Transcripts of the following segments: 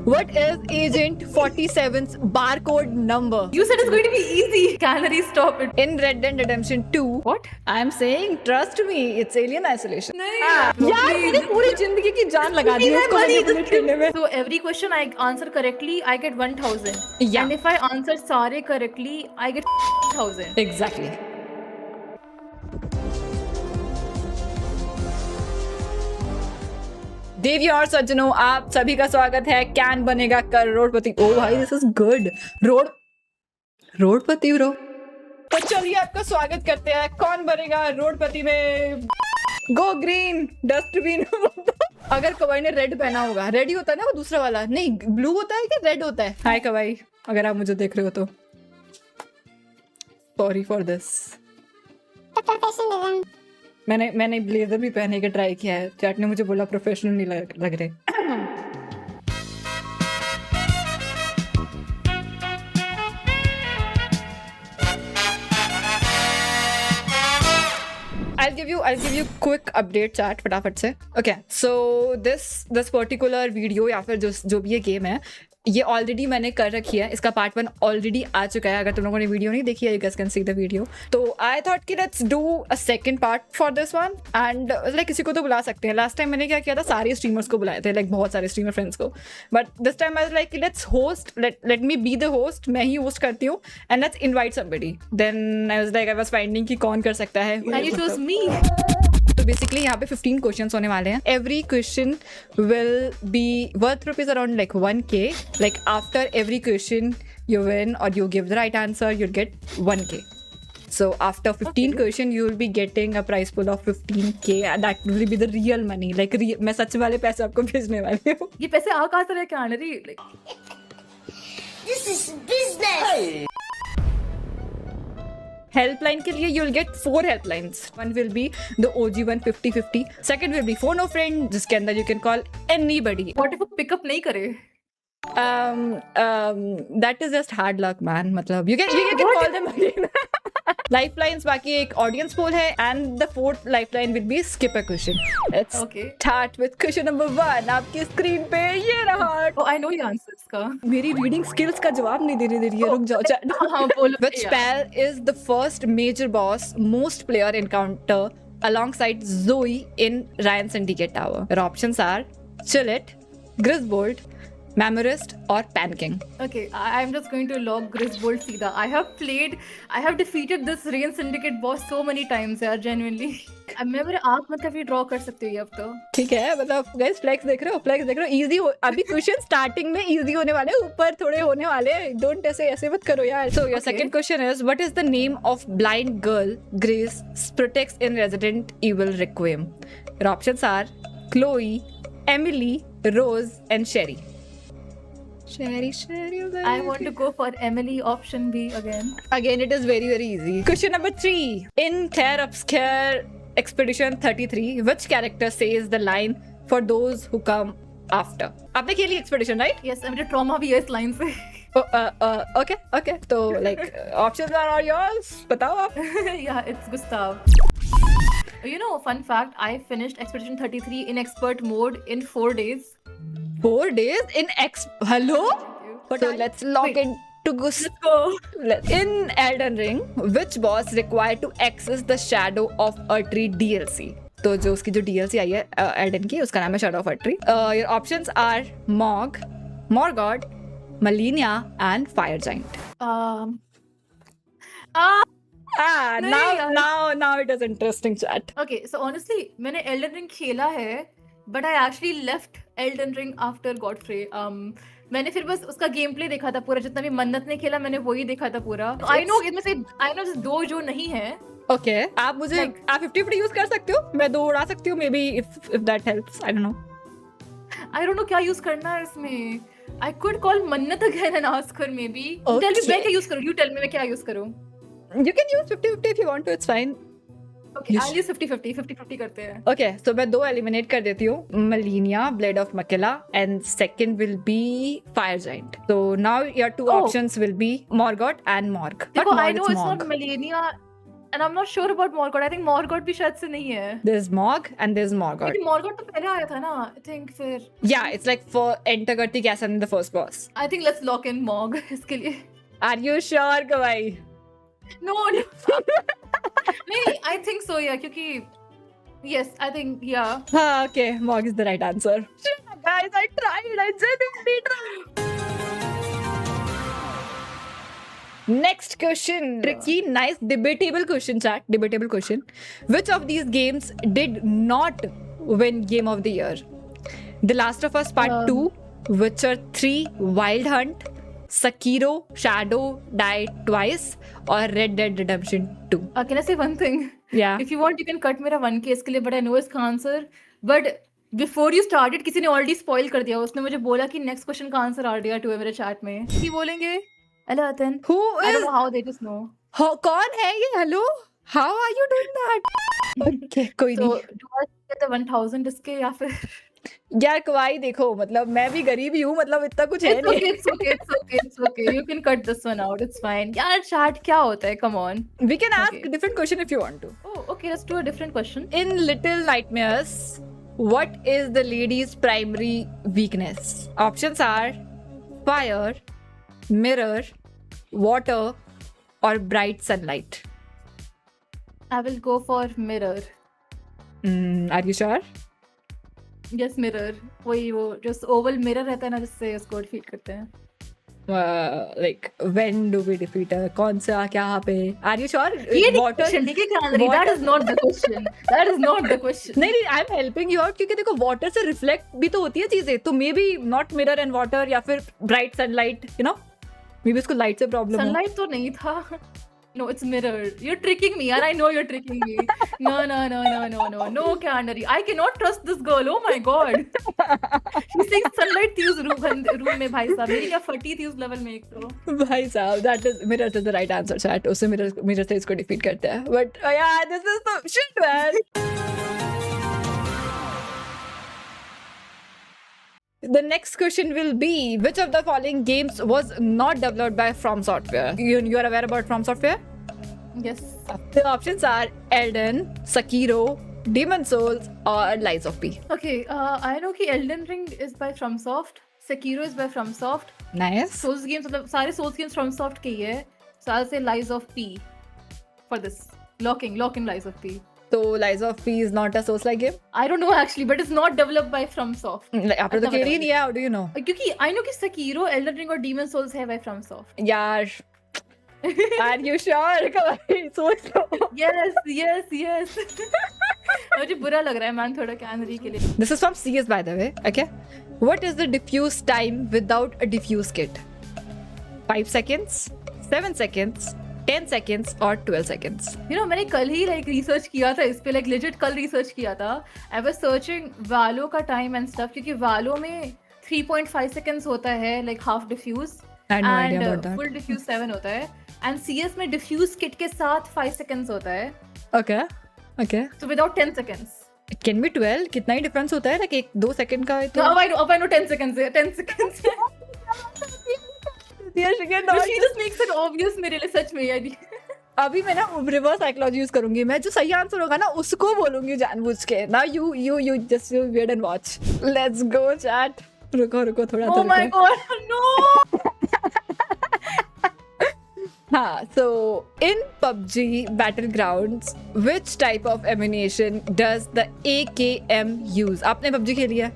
What is Agent 47's barcode number? You said it's going to be easy. Calorie, stop it. In Red Dead Redemption 2. What? I'm saying, trust me, it's Alien Isolation. नहीं यार मैंने पूरी जिंदगी की जान लगा दी है उसको manipulate करने में. So every question I answer correctly, I get 1,000. Yeah. And if I answer सारे correctly, I get 1,000. Exactly. देवी और सज्जनों, आप सभी का स्वागत है कैन बनेगा करोड़पति. ओ भाई, दिस इज गुड. रोडपति ब्रो. तो चलिए आपका स्वागत करते हैं कौन बनेगा रोडपति में. Go green dustbin. अगर कवाई ने रेड पहना होगा, रेड ही होता है ना वो दूसरा वाला, नहीं ब्लू होता है कि रेड होता है. हाय कवाई, अगर आप मुझे देख रहे हो तो सॉरी फॉर दिस. मैंने ब्लेजर भी पहने के ट्राई किया है. चैट ने मुझे बोला प्रोफेशनल नहीं लग रहे. I'll give you quick update chat फटाफट से. Okay, so this particular video या फिर जो भी ये गेम है, ये ऑलरेडी मैंने कर रखी है. इसका पार्ट 1 ऑलरेडी आ चुका है. अगर तुम लोगों ने वीडियो नहीं देखी है, you guys can see the video. तो आई थॉट कि let's do a second part for this one. And like किसी को तो बुला सकते हैं. लास्ट टाइम मैंने क्या किया था, सारे स्ट्रीमर्स को बुलाए थे, लाइक बहुत सारे स्ट्रीमर फ्रेंड्स को. But this time I like let's host, let me be the host. मैं ही होस्ट करती हूँ and let's invite somebody. Then I was finding कि कौन कर सकता है. And you chose me. तो बेसिकली यहाँ पे 15 क्वेश्चंस होने वाले हैं. Every question will be worth rupees around like 1K. Like after every question you win or you give the right answer, you'll get 1K. So after 15 question, you will be getting a prize pool of 15K. That will be the real money. Like मैं सच वाले पैसे आपको भेजने वाली हूँ. ये पैसे आ कहाँ से रहे क्या आने रही? This is business. हेल्पलाइन के लिए you'll get 4 helplines. One will be the OG one 50-50. Second will be phone a friend, जिसके अंदर you can call anybody. What if वो pick up नहीं करे? That is just hard luck, man. मतलब you can call them again. Lifelines बाकी एक audience poll है, and the 4th lifeline will be skip a question. Let's start with question number 1. आपकी screen पे ये रहा. Oh, I know your answers का. मेरी रीडिंग स्किल्स का जवाब नहीं दे रही है. रुक जाओ chat. हाँ बोलो. Which spell is the first major boss most player encounter alongside Zoe in Ryan Syndicate Tower? Your options are Chillet, Griswold, Memorist or Panking. Okay, I'm just going to log Griswold सीधा. I have defeated this Ryan Syndicate boss so many times यार, genuinely. अब मैं मेरे आप मतलब ये draw कर सकती हूँ अब तो. ठीक है, मतलब गाइस फ्लेक्स देख रहे हो. इजी हो. अभी क्वेश्चन स्टार्टिंग में इजी होने वाले, ऊपर थोड़े होने वाले. डोंट ऐसे मत करो यार. So your second question is, what is the name of blind girl Grace protects in Resident Evil Requiem? Your options are Chloe, Emily, Rose and Sherry. Sherry. I want to go for Emily, option B again. Again, it is very, very easy. Question number 3. In Claire Obscure Expedition 33, which character says the line for those who come after? आपने खेली Expedition, right? Yes, मेरे trauma भी है इस line से. Okay. तो like options are all yours. बताओ आप. Yeah, it's Gustav. You know, fun fact, I finished Expedition 33 in expert mode in 4 days. 4 days in Hello? So let's log into Gustav. In Elden Ring, which boss required to access the Shadow of Erdtree DLC? तो जो उसकी जो DLC आई है Elden की, उसका नाम है Shadow of Erdtree. Your options are Morg, Morgott, Malenia and Fire Giant. Now it is interesting chat. Okay, so honestly, मैंने Elden Ring खेला है, but I actually left Elden Ring after Godfrey. मैंने फिर बस उसका गेम प्ले देखा था पूरा. जितना भी मन्नत ने खेला मैंने वही देखा था पूरा. तो I know इनमें से दो जो नहीं है. Okay, आप 50-50 यूज कर सकते हो. मैं 2 उड़ा सकती हूँ, maybe if that helps. I don't know क्या यूज करना है इसमें. I could call मन्नत again and ask her maybe. Okay. Tell me मैं क्या यूज करूँ. You tell me मैं क्या यूज करूँ. You can use 50-50 if you want to. It's fine. Okay, I'll use 50-50 करते हैं. Okay, so मैं 2 eliminate कर देती हूँ. Malenia, Blade of Makila, and second will be Fire Giant. So now your 2 options will be Morgott and Morg. देखो, I know it's not Malenia. And I'm not sure about Morgoth. I think Morgoth भी शायद से नहीं है. There's Morg and there's Morgoth. लेकिन Morgoth तो पहले आया था ना. I think फिर. Yeah, it's like for enter करती कैसे in the first boss. I think let's lock in Morg इसके लिए. Are you sure, Kawai? No. नहीं, I think so yeah क्योंकि yes, I think yeah. Okay, Morg is the right answer. Shit, guys, I tried. I genuinely tried. Next question. Tricky, nice, debatable question, chat. Debatable question. Which of these games did not win Game of the Year? The Last of Us Part 2, Witcher 3, Wild Hunt, Sekiro, Shadow Die Twice, or Red Dead Redemption 2? Can I say one thing? Yeah. If you want, you can cut मेरा 1K इसके लिए, but I know इसका answer. But before you started, किसी ने already spoil कर दिया. उसने मुझे बोला कि next question का answer RDR2 है मेरे chat में. ही बोलेंगे. Hello, Atan. Who I is? don't know how they just know. कौन है ये? Hello? How are you doing that? Okay, कोई So, नहीं. do I get the 1000 इसके या फिर? यार कवाई देखो, मतलब मैं भी गरीब ही हूँ, मतलब इतना कुछ है It's नहीं. okay, it's okay, it's okay, it's okay. You can cut this one out. It's fine. यार chat क्या होता है? Come on. We can ask Okay. different question if you want to. Oh, okay. Let's do a different question. In Little Nightmares, what is the lady's primary weakness? Options are fire, mirror, water, or bright sunlight. I will go for mirror. Are you sure? Yes, mirror. वही वो just oval mirror रहता है ना जिससे उसको defeat करते हैं. Like when do we defeat her? कौन सा क्या पे? Are you sure? ये नहीं Water. question ठीक है क्या? That is not the question. That is not the question. नहीं नहीं, I'm helping you out क्योंकि देखो water से reflect भी तो होती है चीजें, तो maybe not mirror and water या फिर bright sunlight, you know? Maybe उसको light से problem हो. Sunlight तो नहीं था. No, it's mirror. You're tricking me, and I know you're tricking me. No, Canary. I cannot trust this girl. Oh my god. She's saying sunlight थी उस room में भाई साहब. मेरी क्या फटी थी उस level में एक तो. भाई साहब, that is mirror is the right answer, chat. उससे mirror से इसको defeat करते हैं. But yeah, this is the shit, man. The next question will be, which of the following games was not developed by From Software? You are aware about From Software? Yes. The options are Elden, Sekiro, Demon Souls, or Lies of P. Okay. I know कि Elden Ring is by FromSoft. Sekiro is by FromSoft. Nice. Souls games मतलब सारे Souls games FromSoft के ही है. So I'll say Lies of P for this. Lock in Lies of P. So Lies of P is not a Souls-like game? I don't know actually, but it's not developed by FromSoft. Like, आपने तो खेली ही नहीं है, how do you know? क्योंकि I know कि Sekiro, Elden Ring और Demon Souls है by FromSoft. यार, are you sure? कभी सोच लो. Yes. मुझे बुरा लग रहा है मैम थोड़ा कैनरी के लिए. This is from CS, by the way. Okay. What is the diffuse time without a diffuse kit? 5 seconds, 7 seconds, 10 seconds, or 12 seconds? You know मैंने कल ही like research किया था इस पे, like legit कल research किया था. I was searching Valo का time and stuff क्योंकि Valo में 3.5 seconds होता है like half diffuse. I had no and idea about that. full diffuse 7 होता है. And CS में diffuse kit के साथ 5 seconds होता है. Okay. So without 10 seconds. It can be 12. कितना ही difference होता है? Like 1-2 second का है तो. No, अब I know 10 seconds है. 10 seconds है. Yes, again, No, she just makes it obvious मेरे लिए सच में यार. अभी मैं ना रिवर्स साइकोलॉजी यूज करूंगी. मैं जो सही आंसर होगा ना उसको बोलूंगी जानबूझ के. Now you just wait and watch. Let's go, chat. रुको थोड़ा. Oh my god, no! हाँ, so in PUBG Battlegrounds, which type of ammunition does the AKM use? आपने PUBG खेली है?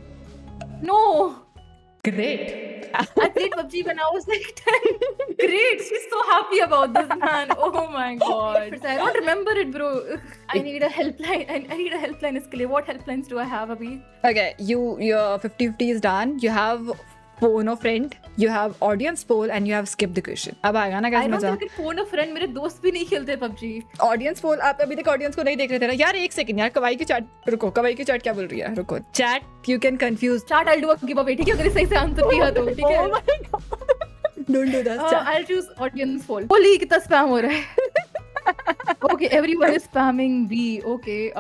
No! Great. I played PUBG when I was like 10. Great, she's so happy about this, man. Oh my god. I don't remember it, bro. I need a helpline. I need a helpline इसके लिए. What helplines do I have अभी? Okay, your 50-50 is done. You have phone a friend, you have audience poll, and you have skip the question. अब आएगा ना I कैसे don't मजा? think phone a friend. मेरे दोस्त भी नहीं खेलते PUBG. ऑडियंस पोल, आप अभी तक ऑडियंस को नहीं देख रहे थे ना यार? एक सेकंड यार, कवाई की चैट रुको. कवाई की चैट क्या बोल रही है? रुको. Chat you can confuse. Chat, I'll do a giveaway. ठीक है अगर सही से आंसर किया तो ठीक है. Oh my god. Don't do that. Chat. I'll choose audience poll. Holy कितना spam हो रहा है. Okay, everyone is spamming B. Okay,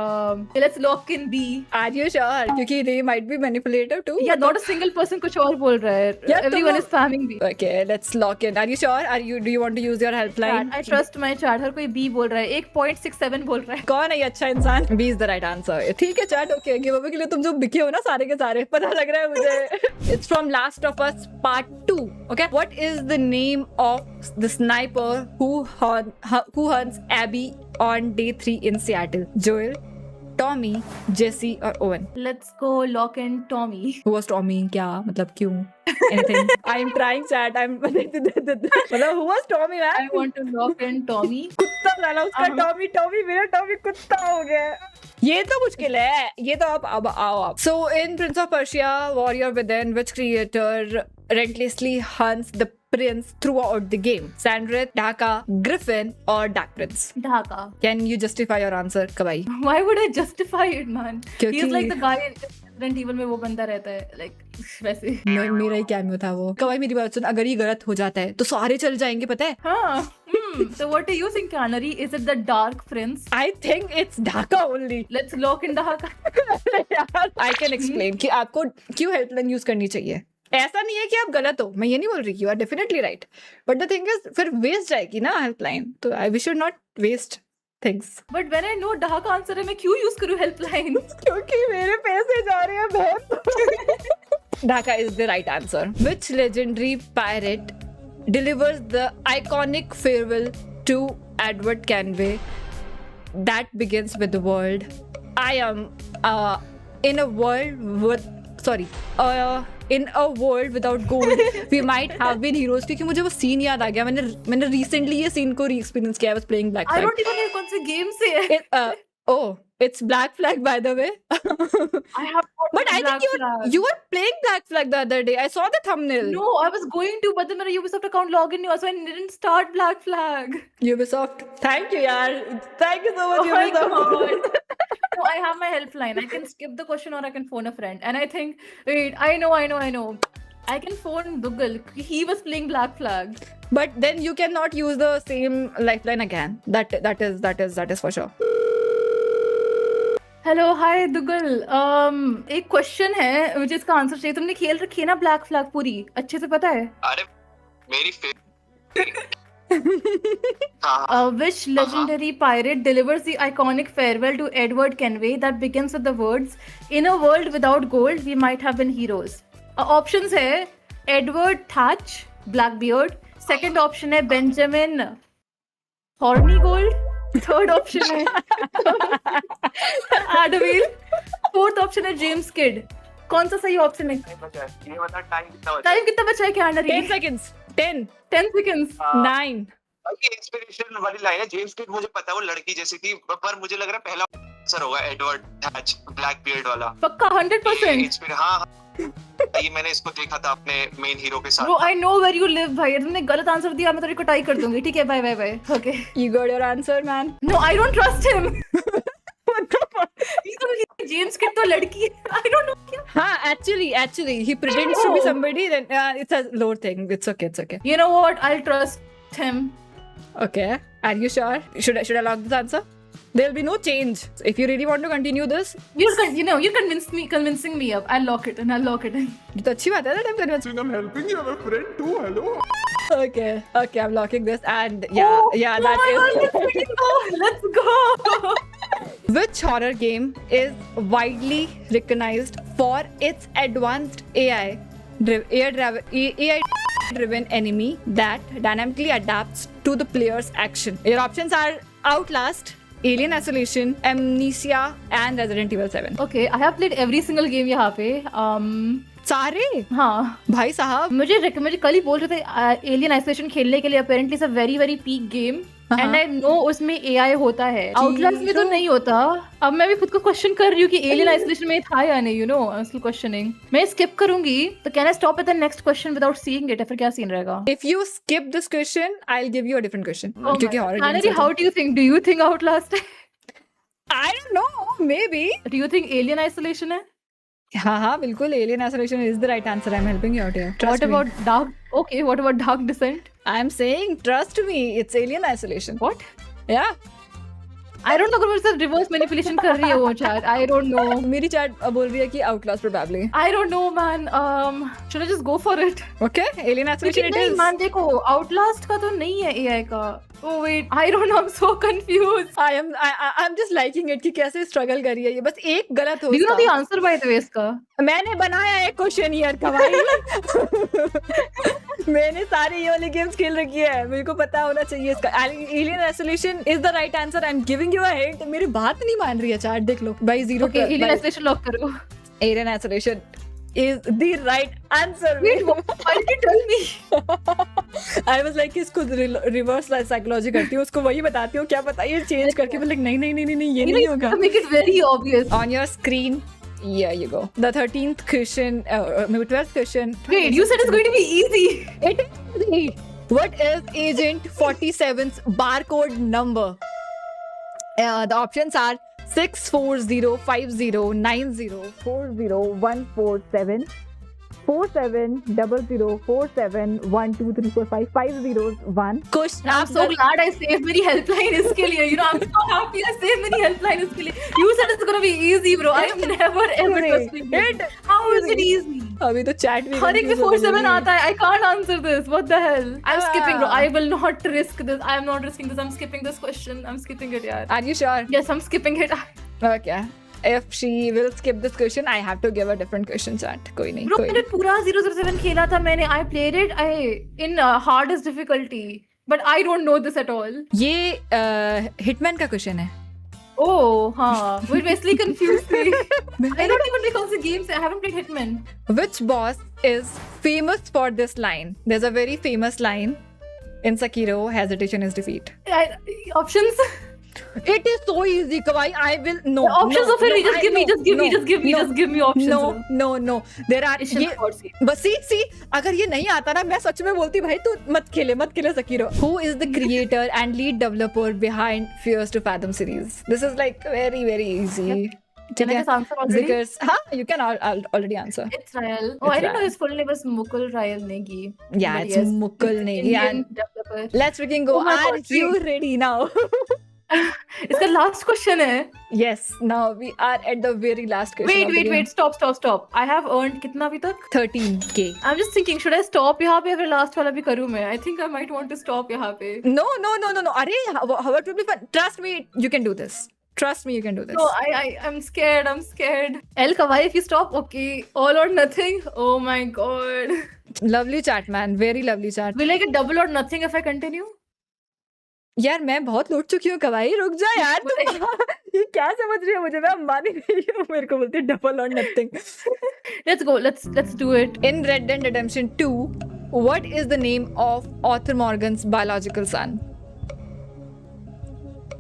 let's lock in B. Are you sure? क्योंकि they might be manipulative too. Yeah, not a single person कुछ और बोल रहा है. Yeah, Everyone तुम is spamming B. Okay, let's lock in. Are you sure? Do you want to use your helpline? Chat, I trust my chat. हर कोई B बोल रहा है. 1.67 बोल रहा है. कौन है ये अच्छा इंसान? B is the right answer. ठीक है चैट, ओके गिव अवे के लिए तुम जो बिके हो ना सारे के सारे, पता लग रहा है मुझे. It's from Last of Us Part 2. Okay, what is the name of the sniper who hunts Abby on day 3 in Seattle? Joel, Tommy, Jesse or Owen? Let's go lock in Tommy. Who was Tommy? क्या मतलब क्यों? Anything? I'm trying chat. मतलब who was Tommy man? I want to lock in Tommy. कुत्ता साला उसका Tommy मेरा Tommy कुत्ता हो गया. ये तो मुश्किल है, ये तो अब आओ आप. So in Prince of Persia, Warrior Within, which creator relentlessly hunts the prince throughout the game? Sandrith, Dhaka, Griffin or Dark Prince? Dhaka. Can you justify your answer, Kabai? Why would I justify it, man? क्योंकि- He's like the guy in Resident Evil में वो बंदा रहता है, like वैसे. मेरा ही cameo था वो. कवाई मेरी बात सुन, अगर ये गलत हो जाता है तो सारे चल जाएंगे, पता है? हाँ. So what do you think, Canary? Is it the Dark Prince? I think it's Dhaka only. Let's lock in Dhaka. I can explain कि आपको क्यों हेल्पलाइन यूज करनी चाहिए. ऐसा नहीं है कि आप गलत हो, मैं ये नहीं बोल रही, you are definitely right, but the thing is फिर वेस्ट जाएगी ना हेल्पलाइन, तो we should not waste things. But when I know Dhaka answer है, मैं क्यों use करूँ helpline? क्योंकि मेरे पैसे जा रहे हैं बहुत. Dhaka is the right answer. Which legendary pirate delivers the iconic farewell to Edward Kenway that begins with the word I am in a world without gold we might have been heroes. क्योंकि मुझे वो scene याद आ गया, मैंने recently ये scene को री-एक्सपीरियंस किया. I was playing Black I Flag. don't even know कौन से game से है. It's Black Flag by the way. I have not But I Black think Flag. you were playing Black Flag the other day. I saw the thumbnail. No, I was going to, but then मेरा Ubisoft account login नहीं हुआ, so I didn't start Black Flag. Ubisoft. Thank you यार. Thank you so much Oh my Ubisoft. God. No, I have my helpline. I can skip the question or I can phone a friend. And I think, wait, I know. I can phone Dougal. He was playing Black Flag. But then you cannot use the same lifeline again. That is for sure. Hello hi Duggal. एक question है मुझे इसका answer चाहिए. तुमने खेल रखी है ना ब्लैक फ्लैग पूरी अच्छे से पता है? अरे मेरी Which legendary pirate delivers the iconic farewell to Edward Kenway that begins with the words "In a world without gold, we might have been heroes"? Options है Edward Thatch, Blackbeard. Second option है Benjamin Hornigold. Third option है Adavil. Fourth option है James Kidd. कौन सा सही option है? ये बता टाइम कितना बचा टाइम कितना बचा है क्या? 10 seconds. 10. 10 seconds. 9. ये इंस्पिरेशन वाली लाइन है. जेम्स किड मुझे पता है वो लड़की जैसी थी, पर मुझे लग रहा है पहला आंसर होगा एडवर्ड थैच, ब्लैक बियर्ड वाला. पक्का 100%. हाँ ये मैंने इसको देखा था अपने मेन हीरो के साथ. Bro, I know where you live भाई. तुमने गलत आंसर दिया, मैं तेरी कुटाई कर दूंगी. ठीक है, bye bye bye. Okay. You got your answer, man. No, I don't trust him. What the fuck? James kid तो लड़की है. I don't know क्या. हाँ, actually, he pretends to be somebody. Then it's a low thing. It's okay. You know what? I'll trust him. Okay. Are you sure? Should I lock this answer? There'll be no change. If you really want to continue this, You're convincing me up. I'll lock it in. ये तो अच्छी बात है ना. I'm convinced. I'm helping you. I'm a friend too. Hello. Okay, I'm locking this, and yeah, that is. Let's go. Which horror game is widely recognized for its advanced AI-driven enemy that dynamically adapts to the player's action? Your options are Outlast, Alien Isolation, Amnesia, and Resident Evil 7. Okay, I have played every single game यहाँ पे. सारे हाँ भाई साहब. मुझे कल ही बोल रहे थे एलियन आइसोलेशन खेलने के लिए. Apparently it's a very very peak game and I know उसमें एआई होता है. आउटलास्ट में तो नहीं होता. अब मैं भी खुद को क्वेश्चन कर रही हूँ कि एलियन आइसोलेशन में था या नहीं. I am still questioning. मैं स्किप करूंगी तो can I stop at the next question without seeing it? फिर क्या सीन रहेगा? If you skip this question, I'll give you a different question. क्योंकि horror games Canary, होते how do you think? Do you think Outlast है? हैं. I don't know, maybe. Do you think Alien Isolation है? हाँ, बिल्कुल. Alien Isolation is the right answer. I'm helping you out here. Trust What me. about Dark? Okay, what about Dark Descent? I'm saying, trust me, it's Alien Isolation. What? Yeah. I don't know अगर मेरे साथ reverse manipulation कर रही है वो chat. I don't know. मेरी chat बोल रही है कि Outlast probably. I don't know man. Should I just go for it? Okay, Alien Isolation it नहीं is. man देखो Outlast का तो नहीं है AI का. Oh wait, I don't know. I'm so confused. I'm just liking it कि कैसे struggle कर रही है ये. बस एक गलत हो Do you know उसका. the answer by the way इसका? मैंने बनाया एक क्वेश्चनियर का भाई. मैंने सारे ये वाले गेम्स खेल रखी है. मेरे को पता होना चाहिए इसका. Alien Isolation is the right answer. I'm giving you a hint. मेरी बात नहीं मान रही है चैट. देख लो भाई 0 Okay, Alien Isolation lock करो. Alien Isolation is the right answer. Wait, why did you tell me? I was like इसको reverse psychology करती हूँ, उसको वही बताती हूँ, क्या पता ये change करके मतलब नहीं ये नहीं होगा. Make it very obvious. On your screen, yeah, you go. The 13th question, maybe 12th question. Wait, you said it's going to be easy. It is easy. What is Agent 47's barcode number? The options are 6405090404147 470047123455 501. I'm so glad I saved मेरी helpline इसके लिए. You know, I'm so happy I saved मेरी helpline इसके लिए. You said it's gonna be easy, bro. I am never ever trusting you. How is it easy? अभी तो chat भी हर एक में 47 आता है. I can't answer this. What the hell? I'm skipping, bro. I will not risk this. I am not risking this. I'm skipping this question. I'm skipping it, yaar. Are you sure? Yes, I'm skipping it. Okay. If she will skip this question, I have to give a different question chat. कोई नहीं. Bro, कोई मैंने पूरा 007 खेला था मैंने. I played it in hardest difficulty. But I don't know this at all. ये hitman का क्वेश्चन है. Oh, हाँ. We're basically confused. I don't even recall the games. I haven't played Hitman. Which boss is famous for this line? There's a very famous line in Sekiro, hesitation is defeat. Options? It is so easy, Kawai. I will no. The options no, of it. no, Just give me options. No. There are It's just ये hard seat. बस see अगर ये नहीं आता ना मैं सच में बोलती भाई तू मत खेले Sekiro. Who is the creator and lead developer behind Fears to Fathom series? This is like very easy. Can I just answer already? Zikrs, you can already answer. It's Rael. Oh, It's I didn't know Rael. his full name was Mukul Rael Negi. Yeah, But it's yes, Mukul it's Negi. Indian And developer. let's freaking go. Oh my Are God, you ready now? इसका last question है. Yes, now we are at the very last question. of the game. Wait. Stop. I have earned कितना अभी तक? 13K. I'm just thinking, should I stop यहाँ पे या फिर last वाला भी करूँ मैं? I think I might want to stop यहाँ पे. No. अरे, how it will be fun. Trust me, you can do this. Trust me, you can do this. No, I'm scared. El Kawai, if you stop, okay. All or nothing. Oh my god. Lovely chat, man. Very lovely chat. Will I get double or nothing if I continue? यार मैं बहुत लूट चुकी हूँ कवाई. रुक जा यार तू. ये क्या समझ रही है मुझे? मैं अंबानी नहीं हूँ. मेरे को बोलती डबल और nothing. Let's go. Let's do it. In Red Dead Redemption 2, what is the name of Arthur Morgan's biological son?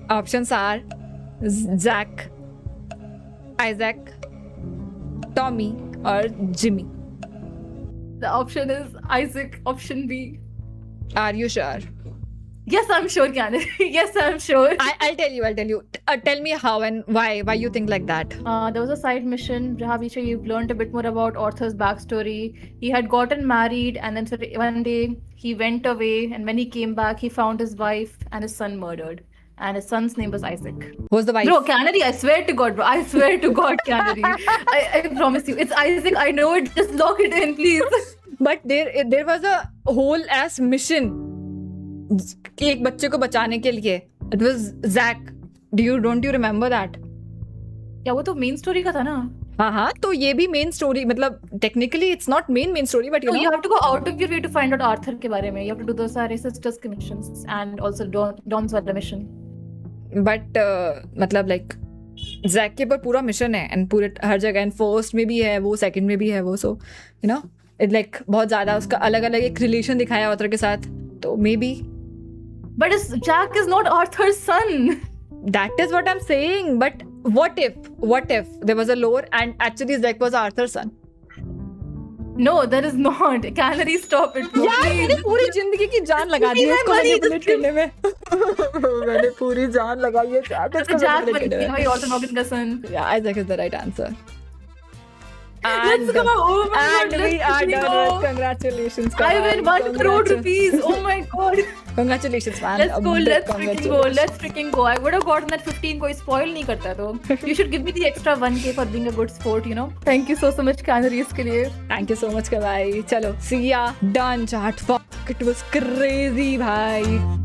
Options are Zack, Isaac, Tommy, or Jimmy. The option is Isaac. Option B. Are you sure? Yes, I'm sure, Kyan. Yes, I'm sure. I'll tell you. Tell me how and why you think like that. There was a side mission, Jahavisha, you've learned a bit more about Arthur's backstory. He had gotten married and then one day he went away, and when he came back, he found his wife and his son murdered. And his son's name was Isaac. Who's the wife? Bro, Canary, I swear to God, bro. I swear to God, Canary. I promise you. It's Isaac. I know it. Just lock it in, please. But there was a whole ass mission कि एक बच्चे को बचाने के लिए. It was Zack. Don't you remember that? क्या वो तो मेन स्टोरी का था ना? हाँ तो ये भी मेन स्टोरी मतलब technically it's not main story but you know. You have to go out of your way to find out Arthur के बारे में. You have to do those सारे sisters के missions and also Don's वाला mission. But मतलब like Zack के ऊपर पूरा मिशन है and पूरे हर जगह and first में भी है वो, second में भी है वो, so you know it like बहुत ज्यादा उसका अलग अलग एक रिलेशन दिखाया आर्थर के साथ, तो maybe. But Jack is not Arthur's son. That is what I'm saying. But what if there was a lore and actually Zack was Arthur's son? No, there is not. Canary, stop it. Bro, यार मैंने पूरी जिंदगी की जान लगा दी है उसको manipulate करने में. मैंने पूरी जान लगाई है Jack बन गया भाई Arthur Morgan का son. Yeah, Isaac is the right answer. And, Let's go. Oh my and God, we let's are go. done with congratulations. I win 1 crore rupees. Oh my God. Congratulations, man. Let's A go. big Let's freaking go. congratulations. Let's freaking go. I would have gotten that 15 कोई spoil नहीं करता तो. You should give me the extra 1K for being a good sport, you know. Thank you so much Canaries के लिए. Thank you so much, भाई. चलो, see ya. Done, chat. Fuck, it was crazy, भाई.